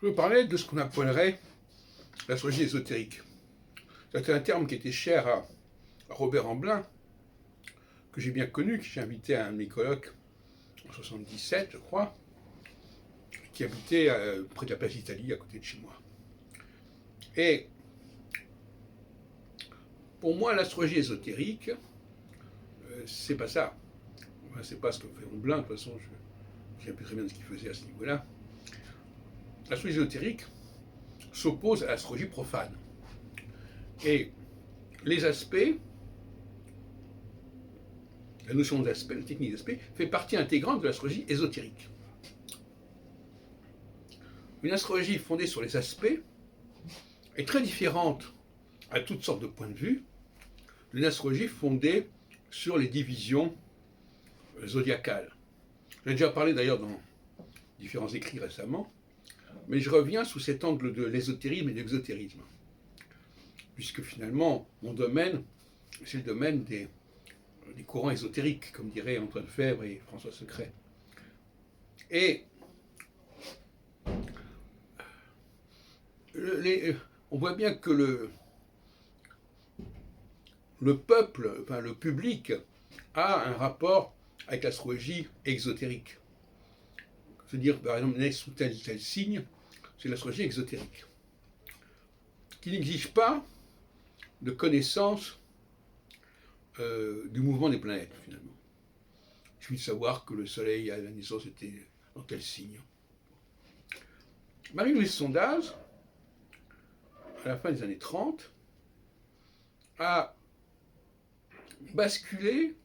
Je veux parler de ce qu'on appellerait l'astrologie ésotérique. C'est un terme qui était cher à Robert Amblin, que j'ai bien connu, que j'ai invité à un de mes colloques en 77, je crois, qui habitait près de la place d'Italie, à côté de chez moi. Et pour moi, l'astrologie ésotérique, c'est pas ça. Enfin, c'est pas ce que fait Amblin, de toute façon, je ne sais plus très bien ce qu'il faisait à ce niveau-là. L'astrologie ésotérique s'oppose à l'astrologie profane. Et les aspects, la notion d'aspect, la technique d'aspect, fait partie intégrante de l'astrologie ésotérique. Une astrologie fondée sur les aspects est très différente à toutes sortes de points de vue d'une astrologie fondée sur les divisions zodiacales. J'ai déjà parlé d'ailleurs dans différents écrits récemment, mais je reviens sous cet angle de l'ésotérisme et de l'exotérisme, puisque finalement mon domaine, c'est le domaine des courants ésotériques, comme diraient Antoine Fèvre et François Secret. Et on voit bien que le peuple, enfin le public, a un rapport avec l'astrologie exotérique. C'est-à-dire, par exemple, naître sous tel signe, c'est l'astrologie exotérique, qui n'exige pas de connaissance du mouvement des planètes, finalement. Il suffit de savoir que le Soleil à la naissance était dans tel signe. Marie-Louise Sondaz, à la fin des années 30, a fait basculer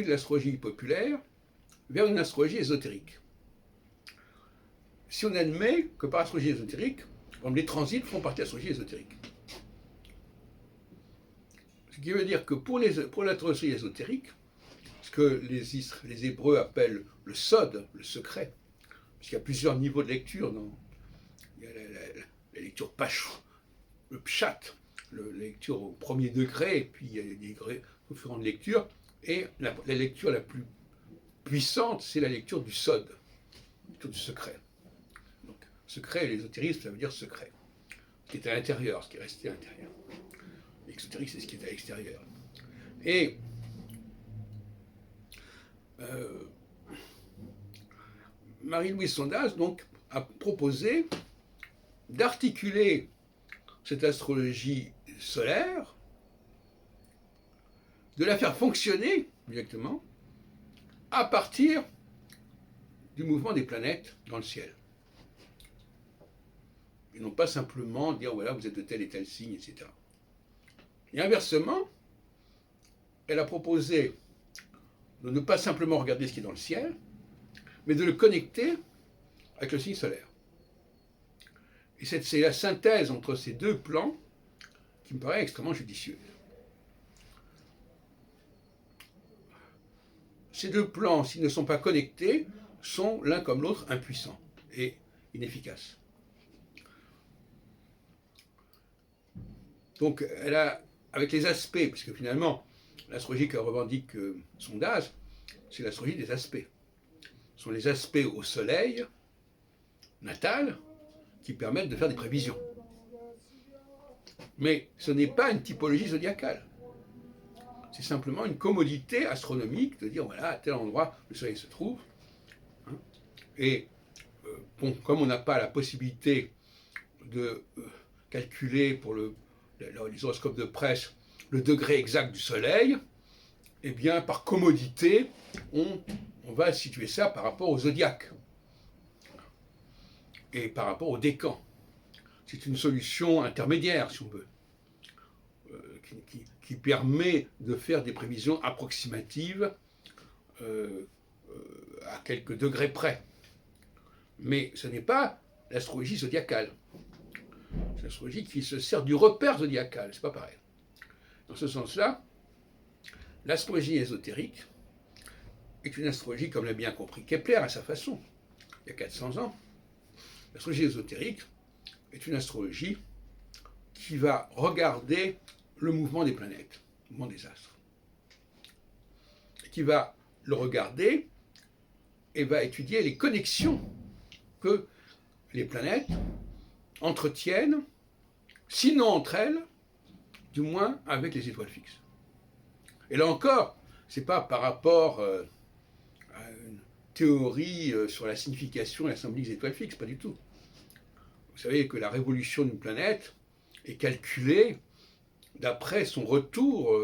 l'astrologie populaire vers une astrologie ésotérique. Si on admet que par astrologie ésotérique, les transits font partie de l'astrologie ésotérique. Ce qui veut dire que pour l'astrologie ésotérique, ce que les Hébreux appellent le sod, le secret, parce qu'il y a plusieurs niveaux de lecture. Il y a la lecture pashut, le pshat, la lecture au premier degré, et puis il y a des degrés différents de lecture, et la lecture la plus puissante, c'est la lecture du sod, la lecture du secret. Donc, secret, l'ésotérisme, ça veut dire secret. Ce qui est à l'intérieur, ce qui est resté à l'intérieur. L'exotérique, c'est ce qui est à l'extérieur. Et Marie-Louise Sondaz, donc, a proposé d'articuler cette astrologie solaire, de la faire fonctionner directement à partir du mouvement des planètes dans le ciel. Et non pas simplement dire, voilà, vous êtes de tel et tel signe, etc. Et inversement, elle a proposé de ne pas simplement regarder ce qui est dans le ciel, mais de le connecter avec le signe solaire. Et c'est la synthèse entre ces deux plans qui me paraît extrêmement judicieuse. Ces deux plans, s'ils ne sont pas connectés, sont l'un comme l'autre impuissants et inefficaces. Donc, elle a, avec les aspects, puisque finalement, l'astrologie que revendique Sondaz, c'est l'astrologie des aspects. Ce sont les aspects au soleil natal qui permettent de faire des prévisions. Mais ce n'est pas une typologie zodiacale. C'est simplement une commodité astronomique de dire, voilà, à tel endroit, le soleil se trouve. Et bon, comme on n'a pas la possibilité de calculer pour les horoscopes de presse le degré exact du soleil, eh bien, par commodité, on va situer ça par rapport au zodiaque et par rapport au décan. C'est une solution intermédiaire, si on veut, qui permet de faire des prévisions approximatives à quelques degrés près. Mais ce n'est pas l'astrologie zodiacale. C'est l'astrologie qui se sert du repère zodiacal, c'est pas pareil. Dans ce sens-là, l'astrologie ésotérique est une astrologie, comme l'a bien compris Kepler à sa façon, il y a 400 ans. L'astrologie ésotérique est une astrologie qui va regarder le mouvement des planètes, le mouvement des astres, qui va le regarder et va étudier les connexions que les planètes entretiennent, sinon entre elles, du moins avec les étoiles fixes. Et là encore, ce n'est pas par rapport à une théorie sur la signification et la symbolique des étoiles fixes, pas du tout. Vous savez que la révolution d'une planète est calculée d'après son retour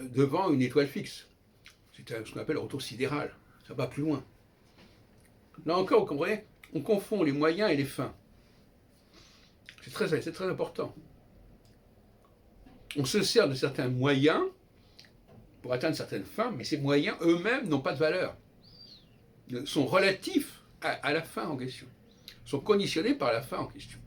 devant une étoile fixe. C'est ce qu'on appelle le retour sidéral. Ça va plus loin. Là encore, vous comprenez, on confond les moyens et les fins. C'est très important. On se sert de certains moyens pour atteindre certaines fins, mais ces moyens eux-mêmes n'ont pas de valeur. Ils sont relatifs à la fin en question. Ils sont conditionnés par la fin en question.